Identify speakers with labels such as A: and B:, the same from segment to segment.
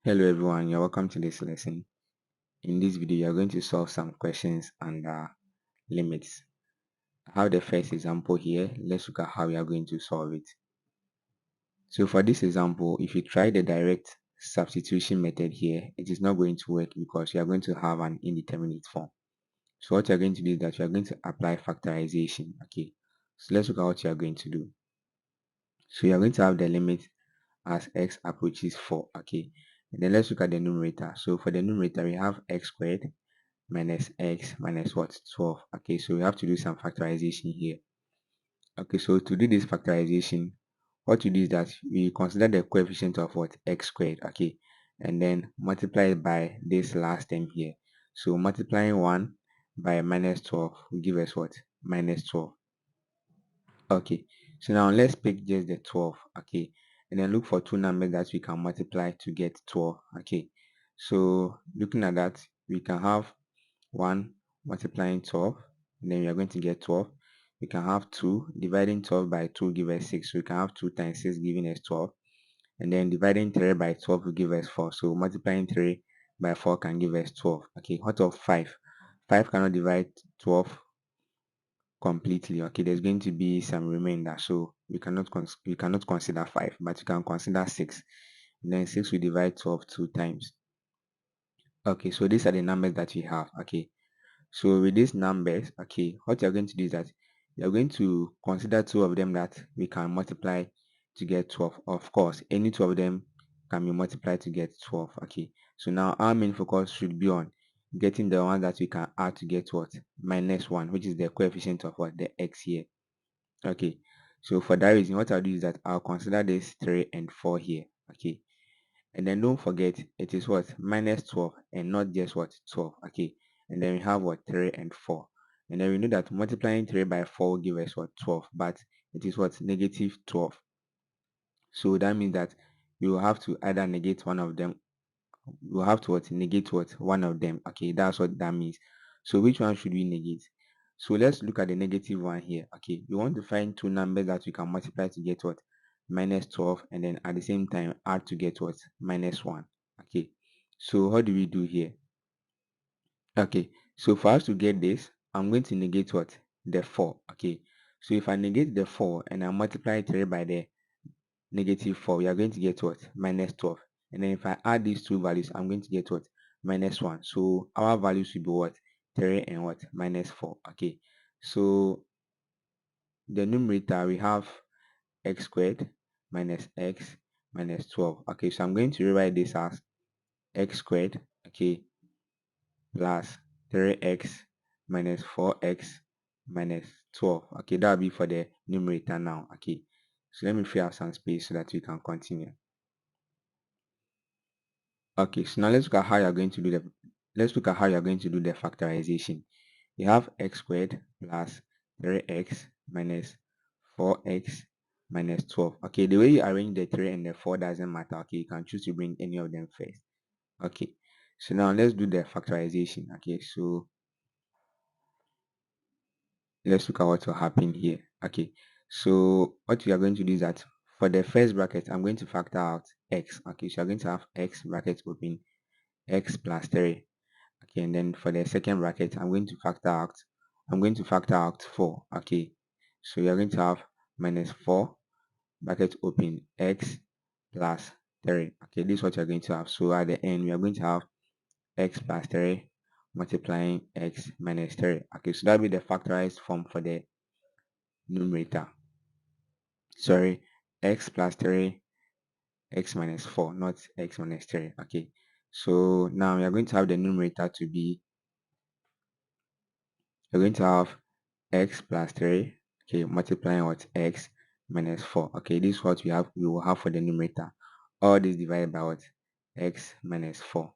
A: Hello everyone, you're welcome to this lesson. In this video, you're going to solve some questions under limits. I have the first example here. Let's look at how we are going to solve it. So for this example, if you try the direct substitution method here, it is not going to work because you are going to have an indeterminate form. So what you're going to do is that you are going to apply factorization. Okay, so let's look at what you are going to do. So you are going to have the limit as x approaches 4. Okay, and then let's look at the numerator. So for the numerator, we have x squared minus x minus what? 12. Okay, so we have to do some factorization here. Okay, so to do this factorization, what we do is that we consider the coefficient of what? X squared. Okay, and then multiply it by this last term here. So multiplying 1 by minus 12 will give us what? Minus 12. Okay, so now let's pick just the 12. Okay, and then look for two numbers that we can multiply to get 12. Okay, so looking at that, we can have 1 multiplying 12, and then we are going to get 12. We can have 2 dividing 12 by 2 give us 6. So we can have 2 times 6 giving us 12. And then dividing 3 by 12 will give us 4. So multiplying 3 by 4 can give us 12. Okay, what of 5? 5 cannot divide 12 completely. Okay, there's going to be some remainder. So we cannot consider 5, but we can consider 6. And then 6 will divide 12 two times. Okay, so these are the numbers that we have. Okay, so with these numbers, okay, what you're going to do is that you're going to consider two of them that we can multiply to get 12. Of course, any two of them can be multiplied to get 12. Okay, so now our main focus should be on getting the one that we can add to get what? Minus 1, which is the coefficient of what? The x here. Okay, so for that reason, what I'll do is that I'll consider this 3 and 4 here. Okay, and then don't forget it is what? Minus 12 and not just what? 12. Okay, and then we have what? 3 and 4. And then we know that multiplying 3 by 4 will give us what? 12, but it is what? Negative 12. So that means that you will have to either negate one of them. You will have to what? Negate what? One of them. Okay, that's what that means. So which one should we negate? So let's look at the negative one here. Okay, we want to find two numbers that we can multiply to get what? Minus 12, and then at the same time add to get what? Minus 1. Okay, so what do we do here? Okay, so for us to get this, I'm going to negate what? The 4. Okay, so if I negate the 4 and I multiply 3 by the negative 4, we are going to get what? Minus 12. And then if I add these two values, I'm going to get what? Minus 1. So our values will be what? 3 and what? Minus 4. Okay, so the numerator we have x squared minus x minus 12. Okay, so I'm going to rewrite this as x squared, okay, plus 3x minus 4x minus 12. Okay, that will be for the numerator now. Okay, so let me free up some space so that we can continue. Okay, so now let's look at how you're going to do the factorization. You have x squared plus 3x minus 4x minus 12. Okay, the way you arrange the 3 and the 4 doesn't matter. Okay, you can choose to bring any of them first. Okay, so now let's do the factorization. Okay, so let's look at what will happen here. Okay, so what we are going to do is that for the first bracket, I'm going to factor out x. Okay, so you're going to have x bracket open, x plus 3. Okay, and then for the second bracket, I'm going to factor out 4. Okay, so you're going to have minus 4 bracket open, x plus 3. Okay, this is what you're going to have. So at the end, we are going to have x plus 3 multiplying x minus 3. Okay, so that'll be the factorized form for the numerator. Sorry, x plus 3, x minus 4, not x minus 3. Okay, so now we are going to have the numerator to be, we're going to have x plus 3, okay, multiplying what? X minus 4. Okay, this is what we will have for the numerator. All this divided by what? X minus 4.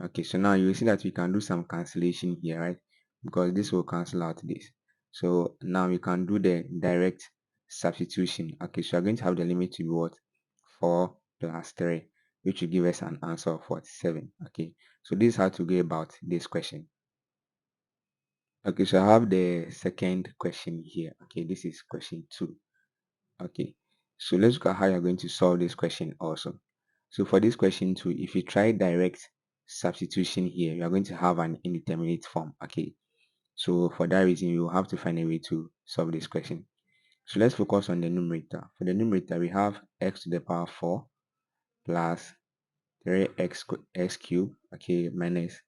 A: Okay, so now you will see that we can do some cancellation here, right? Because this will cancel out this. So now we can do the direct substitution. Okay, so we're going to have the limit to be what? 4 plus 3, which will give us an answer of what? 7. Okay, so this is how to go about this question. Okay, so I have the second question here. Okay, this is question 2. Okay, so let's look at how you're going to solve this question also. So for this question too, if you try direct substitution here, you are going to have an indeterminate form. Okay, so for that reason, you will have to find a way to solve this question. So let's focus on the numerator. For the numerator, we have x to the power 4 plus 3x cubed, okay, minus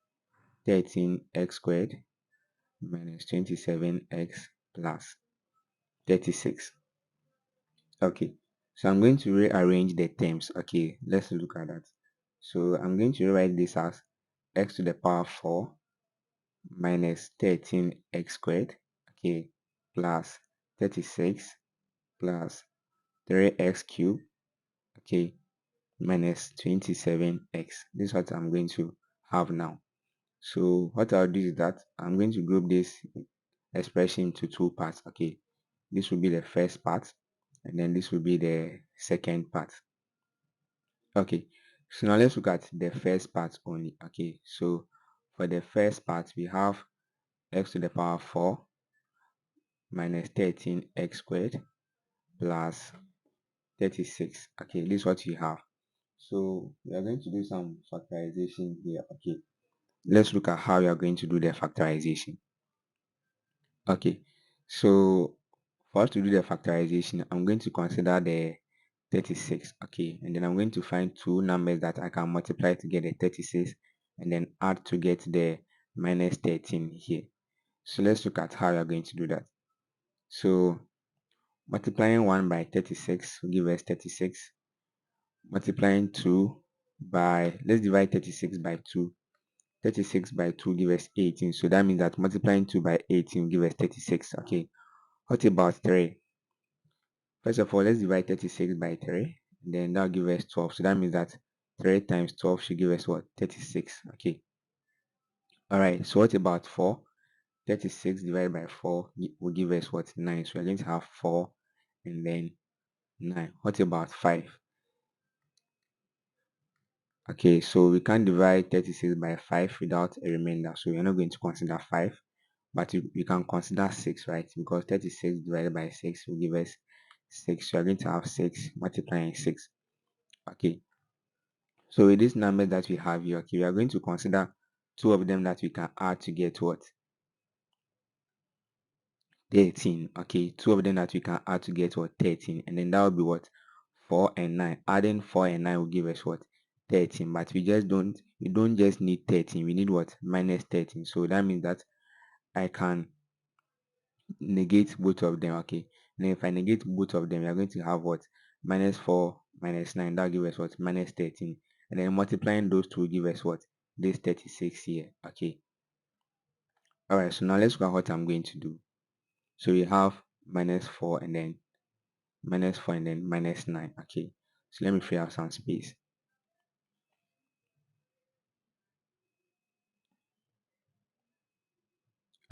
A: 13x squared minus 27x plus 36. Okay, so I'm going to rearrange the terms. Okay, let's look at that. So I'm going to rewrite this as x to the power 4 minus 13x squared, okay, plus 36 plus 3x cubed, okay, minus 27x. This is what I'm going to have now. So what I'll do is that I'm going to group this expression into two parts. Okay, this will be the first part, and then this will be the second part. Okay, so now let's look at the first part only. Okay, so for the first part, we have x to the power 4 minus 13x squared plus 36. Okay, this is what we have. So we are going to do some factorization here. Okay, let's look at how we are going to do the factorization. Okay, so for us to do the factorization, I'm going to consider the 36. Okay, and then I'm going to find two numbers that I can multiply to get the 36 and then add to get the minus 13 here. So let's look at how we are going to do that. So multiplying 1 by 36 will give us 36. Multiplying 2 by, let's divide 36 by 2. 36 by 2 give us 18. So that means that multiplying 2 by 18 will give us 36. Okay, what about 3? First of all, let's divide 36 by 3. Then that'll give us 12. So that means that 3 times 12 should give us what? 36. Okay. Alright, so what about 4? 36 divided by 4 will give us what? 9. So we're going to have 4 and then 9. What about 5? Okay, so we can't divide 36 by 5 without a remainder. So we're not going to consider 5, but you can consider 6, right? Because 36 divided by 6 will give us 6. So we're going to have 6 multiplying 6. Okay, so with this number that we have here, okay, we are going to consider two of them that we can add to get what? 13. Okay, two of them that we can add to get what? 13. And then that will be what? 4 and 9. Adding 4 and 9 will give us what? 13. But we don't just need 13. We need what? Minus 13. So that means that I can negate both of them. Okay, and then if I negate both of them, we are going to have what? Minus 4 minus 9. That will give us what? Minus 13. And then multiplying those two will give us what? This 36 here. Okay, alright, so now let's look at what I'm going to do. So we have minus 4 and then minus 4 and then minus 9. Okay, so let me free up some space.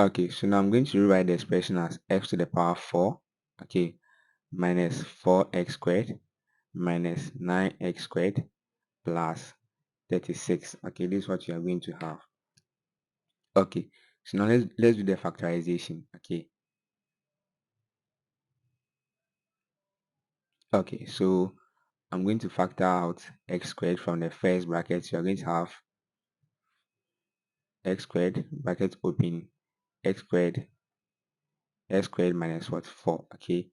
A: Okay, so now I'm going to rewrite the expression as x to the power 4, okay, minus 4x squared minus 9x squared plus 36. Okay, this is what you are going to have. Okay, so now let's do the factorization. Okay, okay, so I'm going to factor out x squared from the first bracket. So you're going to have x squared bracket open x squared minus what? 4. Okay,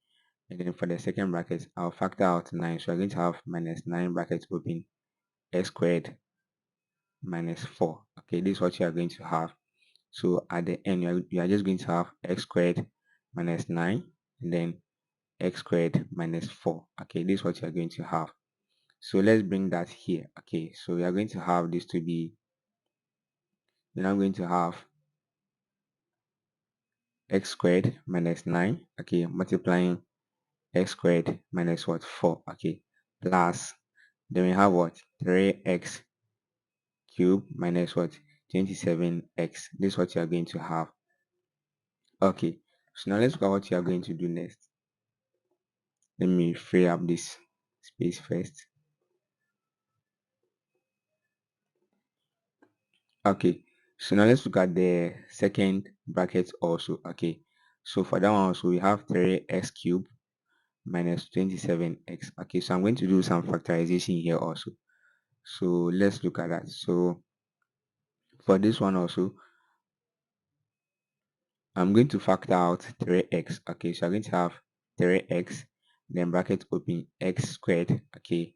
A: and then for the second bracket, I'll factor out 9. So I'm going to have minus 9 bracket open x squared minus 4. Okay, this is what you are going to have. So at the end, you are just going to have x squared minus 9 and then x squared minus 4. Okay, this is what you are going to have. So let's bring that here. Okay, so we are going to have this to be, we're now going to have x squared minus 9, okay, multiplying x squared minus what? 4. Okay, plus, then we have what? 3x cubed minus what? 27x. This is what you are going to have. Okay, so now let's look at what you are going to do next. Let me free up this space first. Okay, so now let's look at the second bracket also. Okay, so for that one also we have 3x cubed minus 27x. Okay, so I'm going to do some factorization here also. So let's look at that. So for this one also, I'm going to factor out 3x. Okay, so I'm going to have 3x, then bracket open, x squared, okay,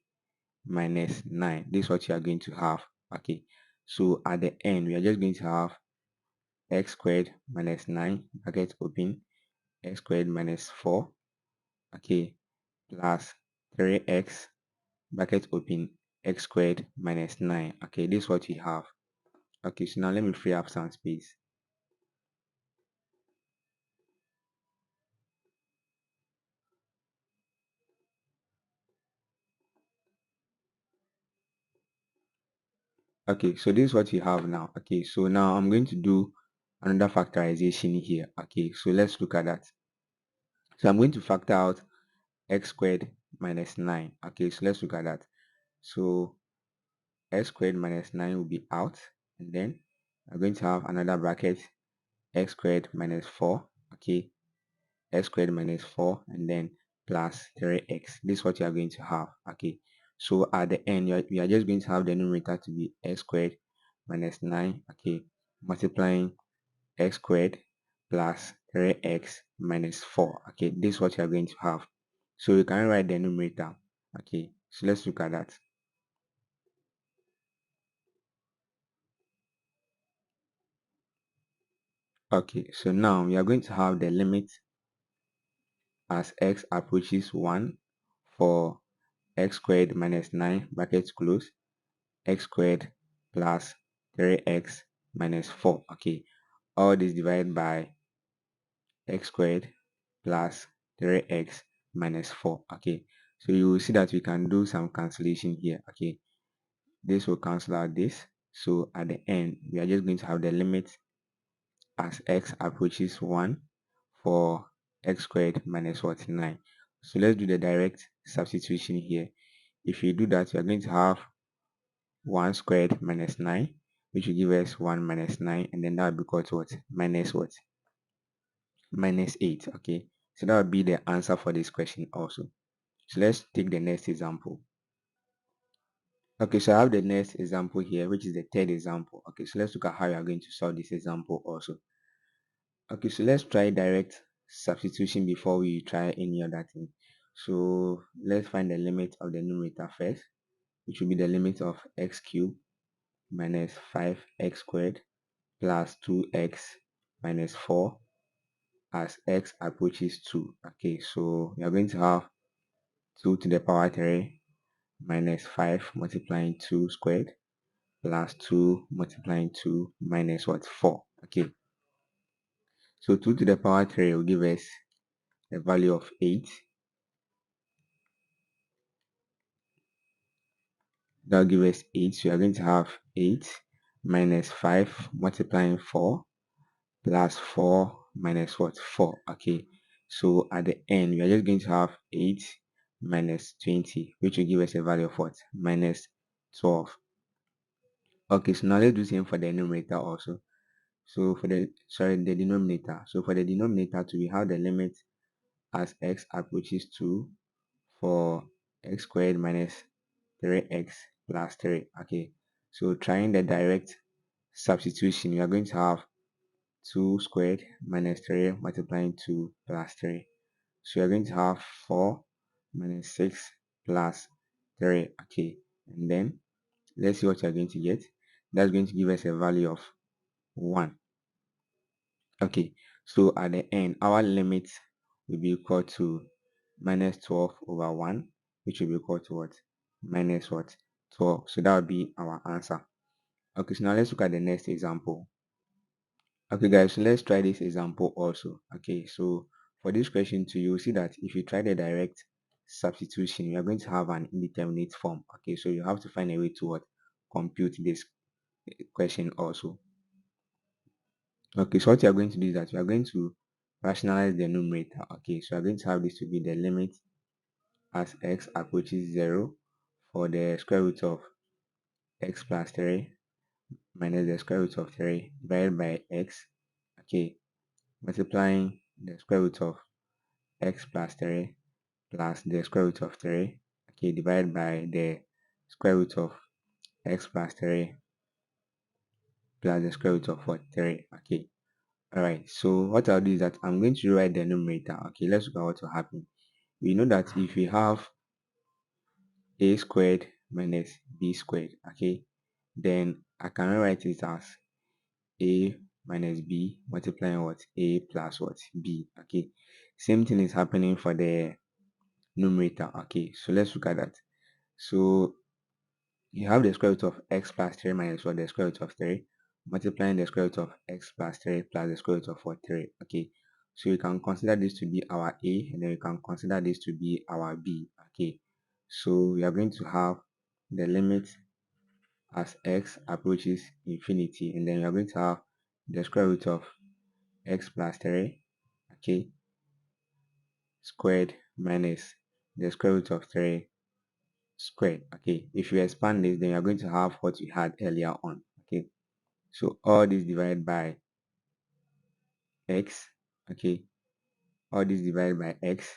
A: minus 9. This is what you are going to have. Okay, so at the end, we are just going to have x squared minus 9, bracket open, x squared minus 4, okay, plus 3x, bracket open, x squared minus 9. Okay, this is what we have. Okay, so now let me free up some space. Okay, so this is what you have now. Okay, so now I'm going to do another factorization here. Okay, so let's look at that. So I'm going to factor out x squared minus 9. Okay, so let's look at that. So x squared minus 9 will be out, and then I'm going to have another bracket, x squared minus 4. Okay, x squared minus 4, and then plus 3x. This is what you are going to have. Okay, so at the end, we are just going to have the numerator to be x squared minus 9, okay, multiplying x squared plus 3x minus 4. Okay, this is what you are going to have. So you can write the numerator. Okay, so let's look at that. Okay, so now we are going to have the limit as x approaches 1 for x squared minus 9 brackets close, x squared plus 3x minus 4. Okay, all this divided by x squared plus 3x minus 4. Okay, so you will see that we can do some cancellation here. Okay, this will cancel out this. So at the end, we are just going to have the limit as x approaches 1 for x squared minus what, 9. So let's do the direct substitution here. If you do that, we are going to have 1 squared minus 9, which will give us 1 minus 9, and then that will be equal to what? Minus what? Minus 8. Okay, so that would be the answer for this question also. So let's take the next example. Okay, so I have the next example here, which is the third example. Okay, so let's look at how you are going to solve this example also. Okay, so let's try direct substitution before we try any other thing. So let's find the limit of the numerator first, which will be the limit of x cubed minus 5x squared plus 2x minus 4 as x approaches 2. Okay, so we are going to have 2 to the power 3 minus 5 multiplying 2 squared plus 2 multiplying 2 minus what, 4. Okay, so 2 to the power 3 will give us the value of 8. That will give us 8. So we are going to have 8 minus 5 multiplying 4 plus 4 minus what, 4. Okay, so at the end we are just going to have 8 minus 20, which will give us a value of what, minus 12. Okay, so now let's do the same for the numerator also. So for the, sorry, the denominator. So for the denominator too, we have the limit as x approaches 2 for x squared minus 3x plus 3. Okay, so trying the direct substitution, we are going to have 2 squared minus 3 multiplying 2 plus 3. So we are going to have 4 minus 6 plus 3. Okay, and then let's see what you are going to get. That's going to give us a value of 1. Okay, so at the end, our limit will be equal to minus 12 over 1, which will be equal to what? Minus what? 12. So that will be our answer. Okay, so now let's look at the next example. Okay, guys, so let's try this example also. Okay, so for this question too, you'll see that if you try the direct substitution, you are going to have an indeterminate form. Okay, so you have to find a way to what? Compute this question also. Okay, so what you are going to do is that you are going to rationalize the numerator. Okay, so you are going to have this to be the limit as x approaches 0 for the square root of x plus 3 minus the square root of 3 divided by x. Okay, multiplying the square root of x plus 3 plus the square root of 3, okay, divided by the square root of x plus 3 plus the square root of what? 3. Okay. Alright, so what I'll do is that I'm going to rewrite the numerator. Okay, let's look at what will happen. We know that if we have a squared minus b squared, okay, then I can rewrite it as a minus b multiplying what? A plus what? B. Okay, same thing is happening for the numerator. Okay, so let's look at that. So you have the square root of x plus 3 minus what? The square root of 3 multiplying the square root of x plus 3 plus the square root of what? 3. Okay, so we can consider this to be our a, and then we can consider this to be our b. Okay, so we are going to have the limit as x approaches infinity, and then we are going to have the square root of x plus 3, okay, squared minus the square root of 3 squared. Okay, if you expand this, then you are going to have what we had earlier on. Okay, so all this divided by x, okay, all this divided by x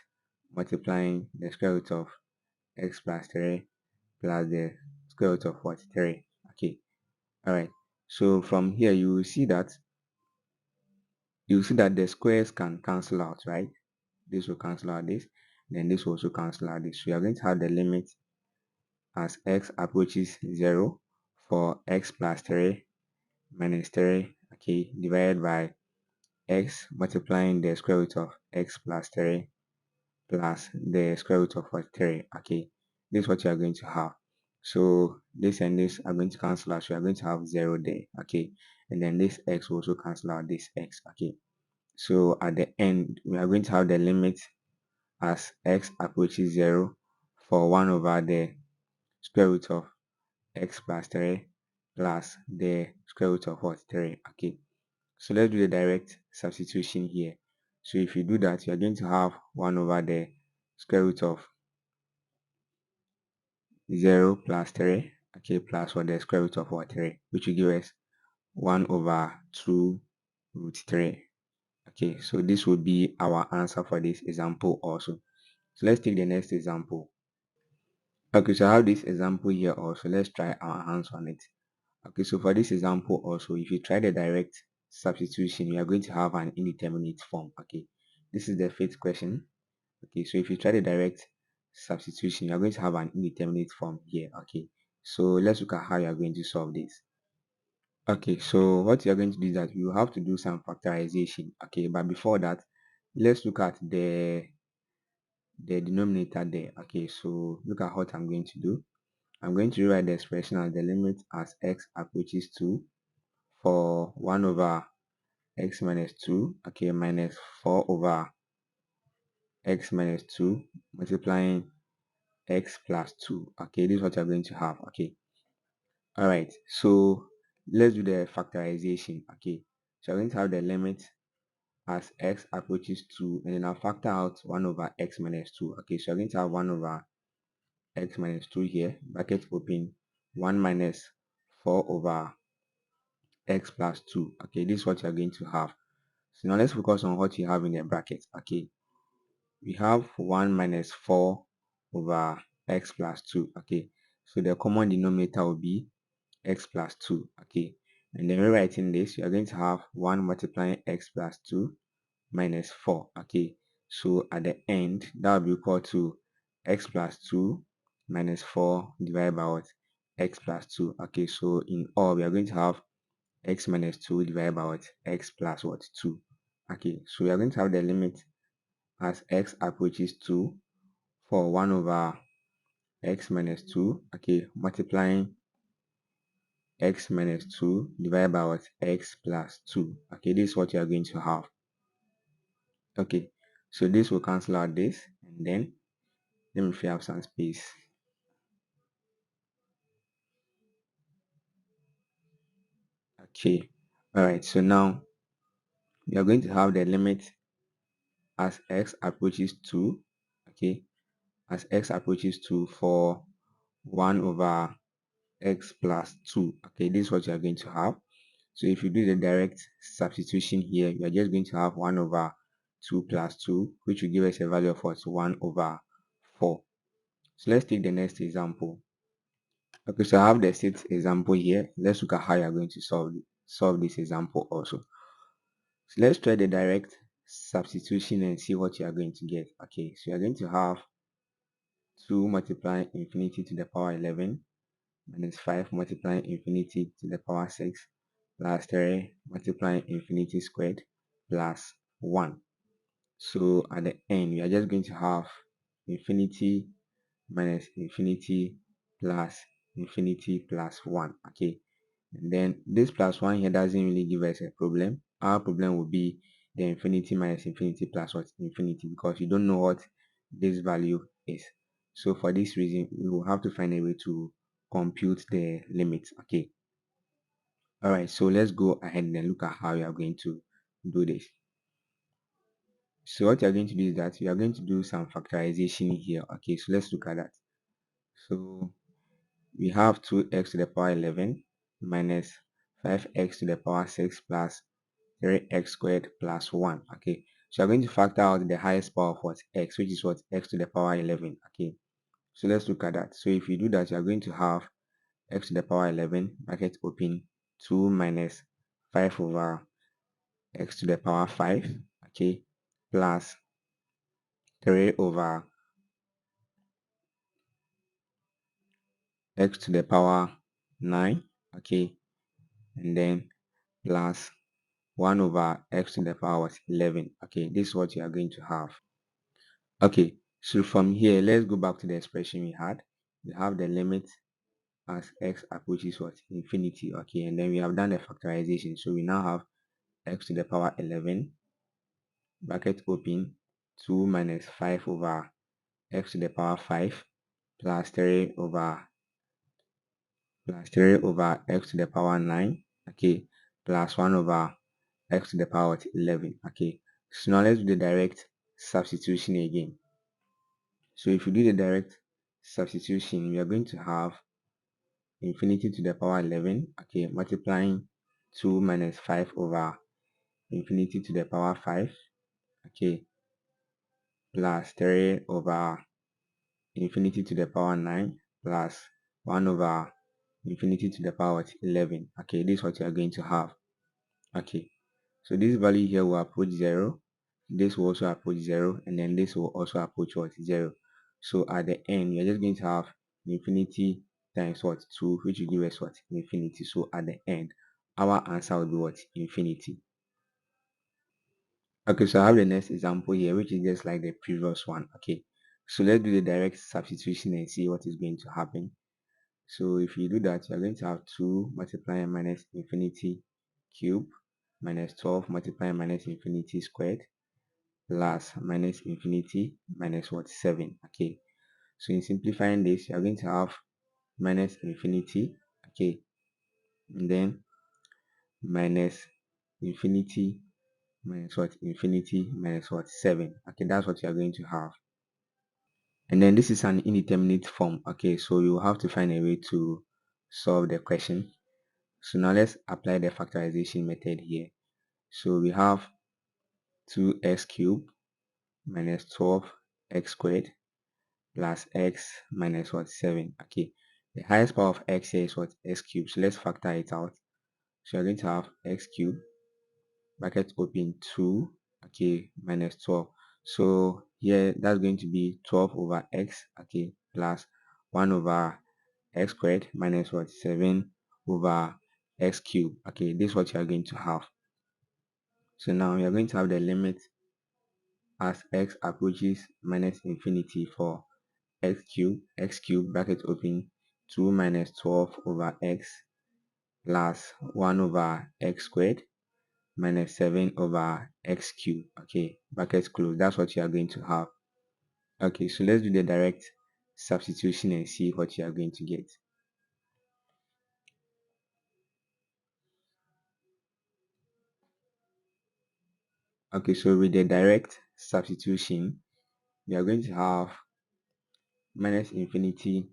A: multiplying the square root of x plus 3 plus the square root of what? 3. Okay, all right, so from here you will see that the squares can cancel out, right? This will cancel out this, then this will also cancel out this. So you are going to have the limit as x approaches 0 for x plus 3 minus 3, okay, divided by x multiplying the square root of x plus 3 plus the square root of what? 3. Okay, this is what you are going to have. So this and this are going to cancel out, so you are going to have 0 there. Okay, and then this x will also cancel out this x. Okay, so at the end we are going to have the limit as x approaches 0 for 1 over the square root of x plus 3 plus the square root of what? 3. Okay, so let's do the direct substitution here. So if you do that, you are going to have 1 over the square root of 0 plus 3, okay, plus what? The square root of what? 3, which will give us 1 over 2 root 3. Okay, so this would be our answer for this example also. So let's take the next example. Okay, so I have this example here also. Let's try our hands on it. Okay, so for this example also, if you try the direct substitution, you are going to have an indeterminate form. Okay, this is the fifth question. Okay, so if you try the direct substitution, you are going to have an indeterminate form here. Okay, so let's look at how you are going to solve this. Okay, so what you are going to do is that you have to do some factorization. Okay, but before that, let's look at the denominator there. Okay, so look at what I'm going to do. I'm going to rewrite the expression as the limit as x approaches 2 for 1 over x minus 2, okay, minus 4 over x minus 2 multiplying x plus 2. Okay, this is what you're going to have. Okay, all right, so let's do the factorization. Okay, so I'm going to have the limit as x approaches 2, and then I'll factor out 1 over x minus 2. Okay, so I'm going to have 1 over x minus 2 here, bracket open, 1 minus 4 over x plus 2. Okay, this is what you're going to have. So now let's focus on what you have in the bracket. Okay, we have 1 minus 4 over x plus 2. Okay, so the common denominator will be x plus 2. Okay, and then rewriting this, you are going to have 1 multiplying x plus 2 minus 4. Okay, so at the end that will be equal to x plus 2 minus 4 divided by what? X plus 2. Okay, so in all we are going to have x minus 2 divided by what? X plus what? 2. Okay, so we are going to have the limit as x approaches 2 for 1 over x minus 2, okay, multiplying x minus 2 divided by what? X plus 2. Okay, this is what you are going to have. Okay, so this will cancel out this, and then let me free up some space. Okay, all right, so now we are going to have the limit as x approaches 2, okay, as x approaches 2 for 1 over x plus 2. Okay, this is what you are going to have. So if you do the direct substitution here, you are just going to have 1 over 2 plus 2, which will give us a value of what? 1 over 4. So let's take the next example. Okay, so I have the sixth example here. Let's look at how you are going to solve this example also. So let's try the direct substitution and see what you are going to get. Okay, so you are going to have 2 multiplying infinity to the power 11 minus 5 multiplying infinity to the power 6 plus 3 multiplying infinity squared plus 1. So at the end, we are just going to have infinity minus infinity plus infinity plus 1. Okay, and then this plus 1 here doesn't really give us a problem. Our problem will be the infinity minus infinity plus what infinity, because you don't know what this value is. So for this reason, we will have to find a way to compute the limits. Okay, all right, so let's go ahead and look at how we are going to do this. So what you're going to do is that you are going to do some factorization here. Okay, so let's look at that. So we have 2x to the power 11 minus 5x to the power 6 plus 3x squared plus 1. Okay, so we're going to factor out the highest power of what x, which is what x to the power 11. Okay, so let's look at that. So if you do that, you're going to have x to the power 11 bracket open 2 minus 5 over x to the power 5. Okay, plus 3 over x to the power 9. Okay, and then plus 1 over x to the power 11. Okay, this is what you are going to have. Okay, so from here, let's go back to the expression we had. We have the limit as x approaches what infinity. Okay, and then we have done the factorization. So we now have x to the power 11 bracket open 2 minus 5 over x to the power 5 plus 3 over x to the power 9. Okay, plus 1 over x to the power 11. Okay, so now let's do the direct substitution again. So if you do the direct substitution, we are going to have infinity to the power 11. Okay, multiplying 2 minus 5 over infinity to the power 5. Okay, plus 3 over infinity to the power 9 plus 1 over infinity to the power 11. Okay, this is what you are going to have. Okay, so this value here will approach 0, this will also approach 0, and then this will also approach what 0. So at the end, you're just going to have infinity times what 2, which will give us what infinity. So at the end, our answer will be what infinity. Okay, so I have the next example here, which is just like the previous one. Okay, so let's do the direct substitution and see what is going to happen. So if you do that, you're going to have 2 multiplying minus infinity cube minus 12 multiplying minus infinity squared plus minus infinity minus what 7. Okay, so in simplifying this, you're going to have minus infinity. Okay, and then minus infinity minus what infinity minus what 7. Okay, that's what you're going to have. And then this is an indeterminate form. Okay, so you have to find a way to solve the question. So now let's apply the factorization method here. So we have 2x cubed minus 12x squared plus x minus what 7. Okay, the highest power of x here is what x cubed. So let's factor it out. So you're going to have x cubed bracket open 2, okay, minus 12. So here that's going to be 12 over x, okay, plus 1 over x squared minus what 7 over x cubed. Okay, this is what you are going to have. So now you are going to have the limit as x approaches minus infinity for x cubed bracket open 2 minus 12 over x plus 1 over x squared minus 7 over x cubed. Okay, brackets close. That's what you are going to have. Okay, so let's do the direct substitution and see what you are going to get. Okay, so with the direct substitution, we are going to have minus infinity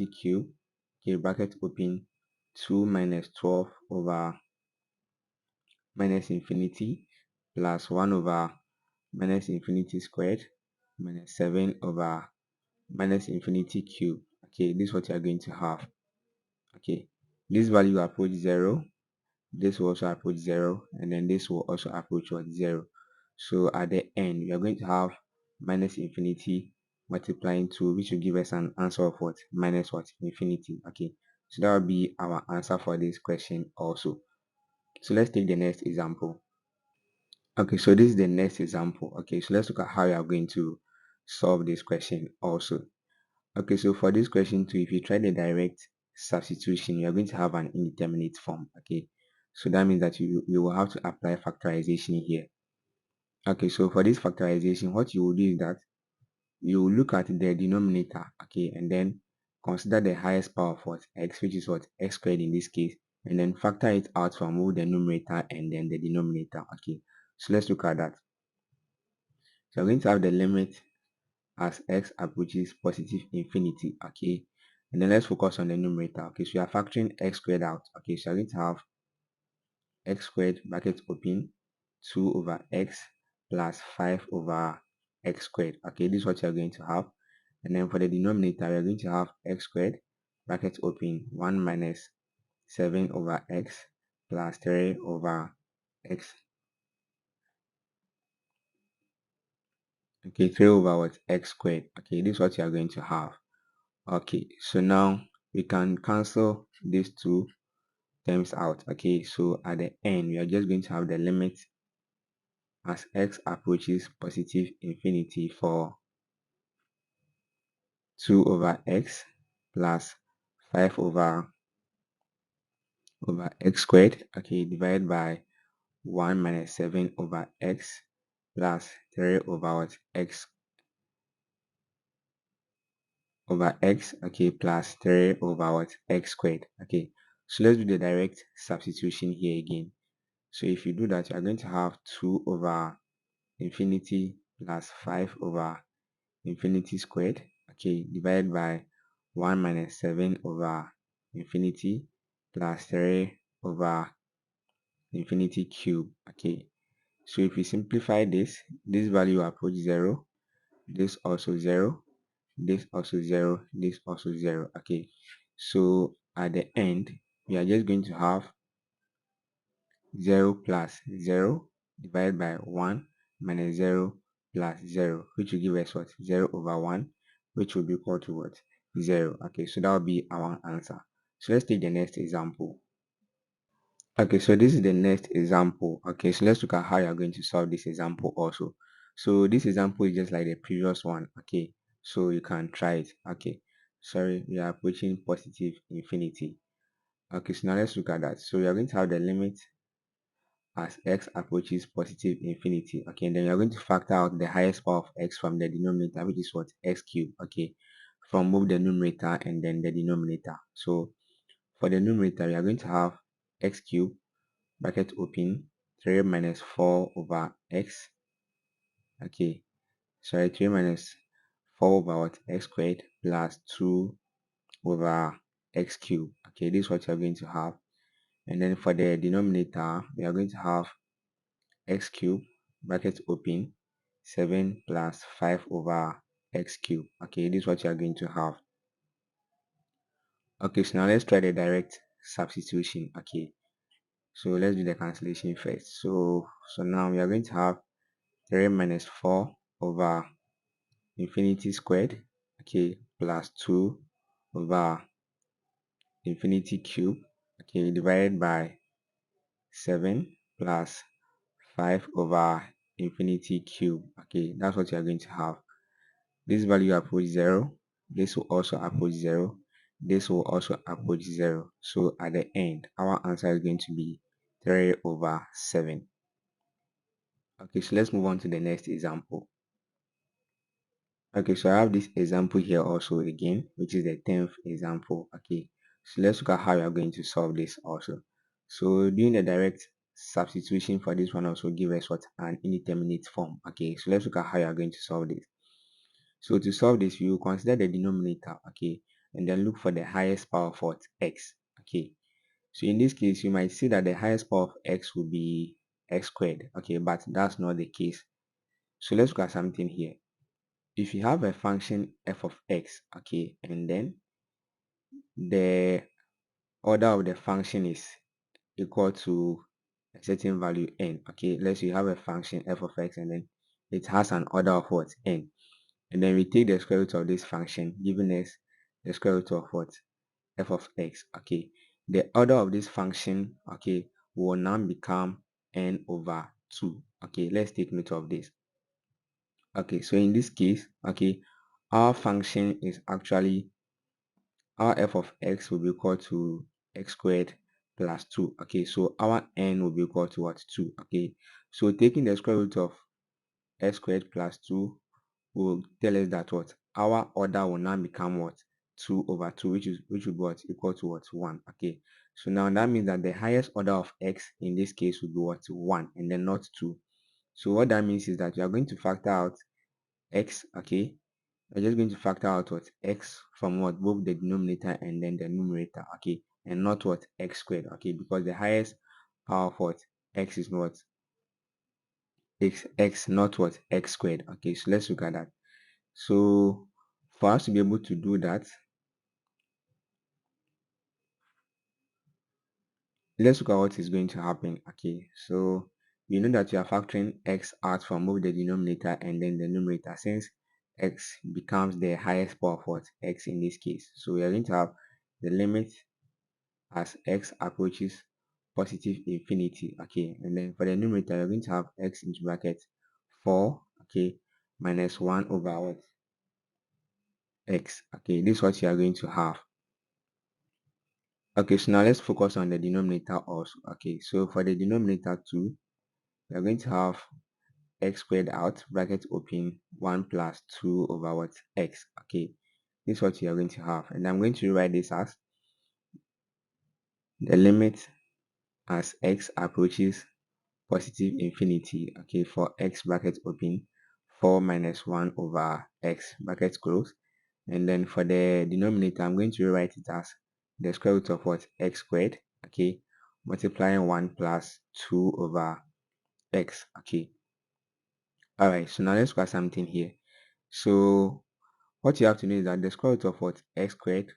A: cube, okay, bracket open 2 minus 12 over minus infinity plus 1 over minus infinity squared minus 7 over minus infinity cube. Okay, this is what you are going to have. Okay, this value approach 0, this will also approach 0, and then this will also approach what, 0. So at the end we are going to have minus infinity multiplying 2, which will give us an answer of what, minus what, infinity. Okay, so that will be our answer for this question also. So let's take the next example. Okay, so this is the next example. Okay, so let's look at how you are going to solve this question also. Okay, so for this question too, if you try the direct substitution, you are going to have an indeterminate form. Okay, so that means that you will have to apply factorization here. Okay, so for this factorization, what you will do is that you will look at the denominator, okay, and then consider the highest power of what, x, which is what, x squared in this case, and then factor it out from both the numerator and then the denominator. Okay, so let's look at that. So we're going to have the limit as x approaches positive infinity. Okay, and then let's focus on the numerator. Okay, so we are factoring x squared out. Okay, so we're going to have x squared bracket open 2 over x plus 5 over x squared. Okay, this is what you're going to have. And then for the denominator, we're going to have x squared bracket open 1 minus 7 over x plus 3 over x. Okay, 3 over what, x squared. Okay, this is what you are going to have. Okay, so now we can cancel these two terms out. Okay, so at the end we are just going to have the limit as x approaches positive infinity for 2 over x plus 5 over x squared. Okay, divided by 1 minus 7 over x plus 3 over what, x over x. Okay, plus 3 over what, x squared. Okay, so let's do the direct substitution here again. So if you do that, you are going to have 2 over infinity plus 5 over infinity squared, okay, divided by 1 minus 7 over infinity plus 3 over infinity cube. Okay, so if we simplify this value will approach 0, this also 0, this also 0, this also 0. Okay, so at the end we are just going to have 0 plus 0 divided by 1 minus 0 plus 0, which will give us what, 0 over 1, which will be equal to what, 0. Okay, so that will be our answer. So let's take the next example. Okay, so this is the next example. Okay, so let's look at how you are going to solve this example also. So this example is just like the previous one. Okay, so you can try it. Okay, sorry, we are approaching positive infinity. Okay, so now let's look at that. So we are going to have the limit as x approaches positive infinity. Okay, and then you're going to factor out the highest power of x from the denominator, which is what, x cubed. Okay, from both the numerator and then the denominator. So for the numerator we are going to have x cubed bracket open 3 minus 4 over x. Okay, sorry, 3 minus 4 over what, x squared plus 2 over x cubed. Okay, this is what you're going to have. And then for the denominator we are going to have x cubed bracket open 7 plus 5 over x cubed. Okay, this is what you are going to have. Okay, so now let's try the direct substitution. Okay, so let's do the cancellation first. So now we are going to have 3 minus 4 over infinity squared, okay, plus 2 over infinity cube, okay, divided by 7 plus 5 over infinity cube. Okay, that's what you are going to have. This value approach 0, this will also approach 0, this will also approach 0. So at the end our answer is going to be 3 over 7. Okay, so let's move on to the next example. Okay, so I have this example here also again, which is the 10th example. Okay, so let's look at how you are going to solve this also. So doing the direct substitution for this one also give us what, an indeterminate form. Okay, so let's look at how you are going to solve this. So to solve this, you will consider the denominator, okay, and then look for the highest power of what, x. Okay, so in this case you might see that the highest power of x will be x squared. Okay, but that's not the case. So let's look at something here. If you have a function f of x, okay, and then the order of the function is equal to a certain value n. Okay, let's say you have a function f of x and then it has an order of what? N. And then we take the square root of this function, giving us the square root of what? F of x. Okay, the order of this function, okay, will now become n over 2. Okay, let's take note of this. Okay, so in this case, okay, our function is actually, our f of x will be equal to x squared plus 2. Okay, so our n will be equal to what? 2. Okay, so taking the square root of x squared plus 2 will tell us that what? Our order will now become what? 2 over 2, which would be what? Equal to what? 1. Okay, so now that means that the highest order of x in this case would be what? 1 and then not 2. So what that means is that you are going to factor out x. Okay, we're just going to factor out what? X from what? Both the denominator and then the numerator. Okay, and not what? X squared. Okay, because the highest power of what? X is what? X, not what? X squared. Okay, so let's look at that. So for us to be able to do that, let's look at what is going to happen. Okay, so you know that you are factoring x out from both the denominator and then the numerator, since x becomes the highest power of what? X in this case. So we are going to have the limit as x approaches positive infinity. Okay, and then for the numerator, you're going to have x into bracket 4, okay, minus 1 over what? X. Okay, this is what you are going to have. Okay, so now let's focus on the denominator also. Okay, so for the denominator too, we are going to have x squared out, bracket open, 1 plus 2 over what? X. Okay, this is what you are going to have. And I'm going to rewrite this as the limit as x approaches positive infinity. Okay, for x bracket open, 4 minus 1 over x bracket close. And then for the denominator, I'm going to rewrite it as the square root of what? X squared. Okay, multiplying 1 plus 2 over x. Okay, all right, so now let's look at something here. So what you have to know is that the square root of what? X squared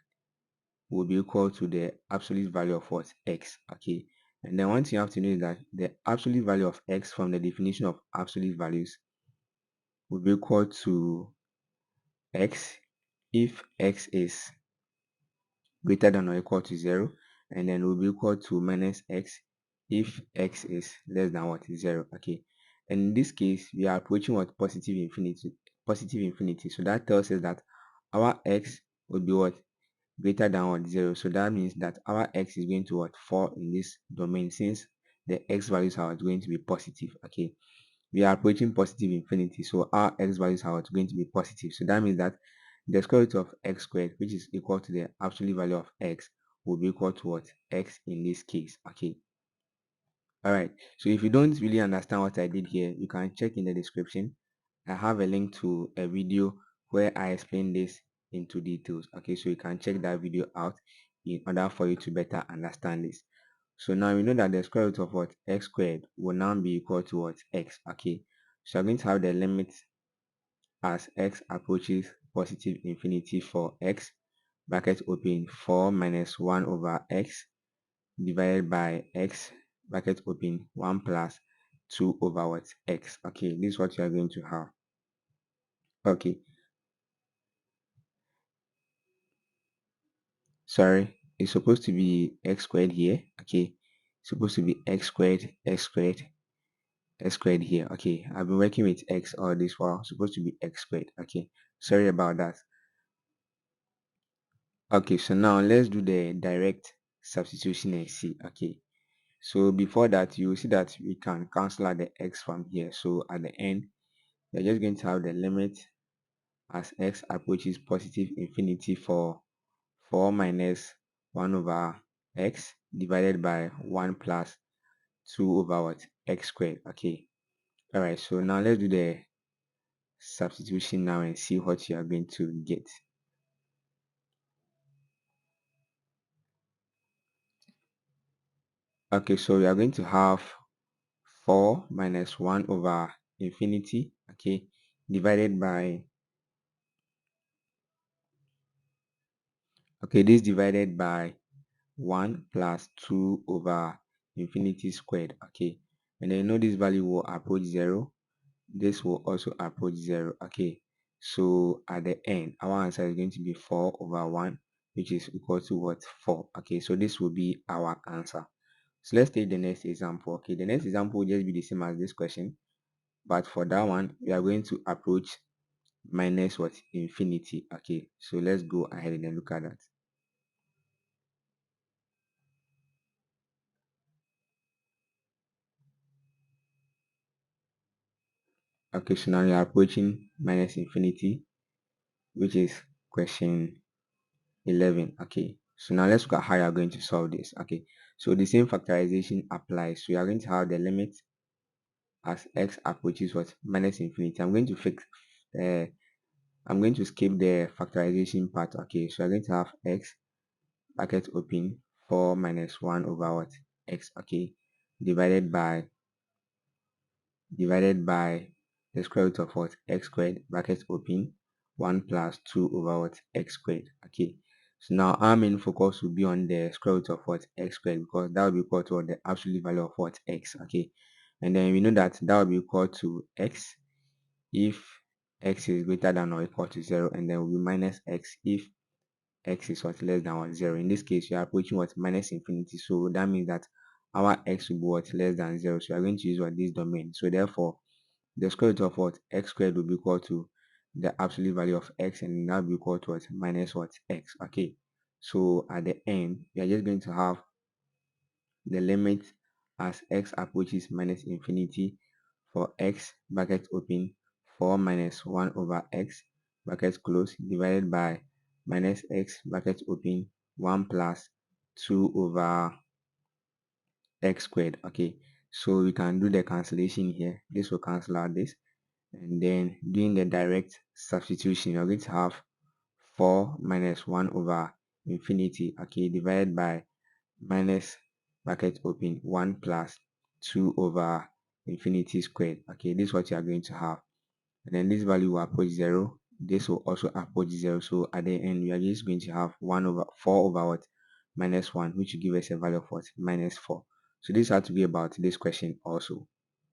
A: will be equal to the absolute value of what? X. Okay, and then one thing you have to know is that the absolute value of x from the definition of absolute values will be equal to x if x is greater than or equal to 0, and then will be equal to minus x if x is less than what? 0. Okay, and in this case we are approaching what? Positive infinity. Positive infinity, so that tells us that our x will be what? Greater than what? 0. So that means that our x is going to what? Fall in this domain, since the x values are going to be positive. Okay, we are approaching positive infinity, so our x values are going to be positive. So that means that the square root of x squared, which is equal to the absolute value of x, will be equal to what? X in this case. Okay, all right, so if you don't really understand what I did here, you can check in the description. I have a link to a video where I explain this into details. Okay, so you can check that video out in order for you to better understand this. So now we know that the square root of what? X squared will now be equal to what? X. Okay, so I'm going to have the limit as x approaches positive infinity for x, bracket open, 4 minus 1 over x divided by x, bracket open, 1 plus 2 over what? X. Okay, this is what you are going to have. Okay, sorry, it's supposed to be x squared here. Okay, it's supposed to be x squared, x squared, x squared here. Okay, I've been working with x all this while. It's supposed to be x squared. Okay, sorry about that. Okay, so now let's do the direct substitution and see. Okay, so before that, you will see that we can cancel out the x from here. So at the end, we're just going to have the limit as x approaches positive infinity for 4 minus 1 over x divided by 1 plus 2 over what? X squared. Okay, all right, so now let's do the substitution now and see what you are going to get. Okay, so we are going to have 4 minus 1 over infinity, okay, divided by Okay, this divided by 1 plus 2 over infinity squared. Okay, and then you know this value will approach 0. This will also approach 0. Okay, so at the end our answer is going to be 4 over 1, which is equal to what? 4. Okay, so this will be our answer. So let's take the next example. Okay, the next example will just be the same as this question, but for that one we are going to approach minus what? Infinity. Okay, so let's go ahead and then look at that. Okay, so now you're approaching minus infinity, which is question 11. Okay, so now let's look at how you're going to solve this. Okay, so the same factorization applies. So you're going to have the limit as x approaches what? Minus infinity. uh, I'm going to skip the factorization part. Okay, so I'm going to have x bracket open 4 minus 1 over what? X. Okay, divided by the square root of what? X squared bracket open 1 plus 2 over what? X squared. Okay, so now our main focus will be on the square root of what? X squared, because that will be equal to what? The absolute value of what? X. Okay, and then we know that that will be equal to x if x is greater than or equal to 0, and then will be minus x if x is what? Less than what? 0. In this case we are approaching what? Minus infinity, so that means that our x will be what? Less than 0. So we are going to use what? This domain. So therefore the square root of what? X squared will be equal to the absolute value of x, and that will be equal to what? Minus what? X. Okay, so at the end we are just going to have the limit as x approaches minus infinity for x bracket open 4 minus 1 over x bracket close divided by minus x bracket open 1 plus 2 over x squared. Okay, so we can do the cancellation here. This will cancel out this, and then doing the direct substitution you're going to have 4 minus 1 over infinity, okay, divided by minus bracket open 1 plus 2 over infinity squared. Okay, this is what you are going to have, and then this value will approach 0. This will also approach 0, so at the end we are just going to have 1 over 4 over what? Minus 1, which will give us a value of what? Minus 4. So this had to be about this question also.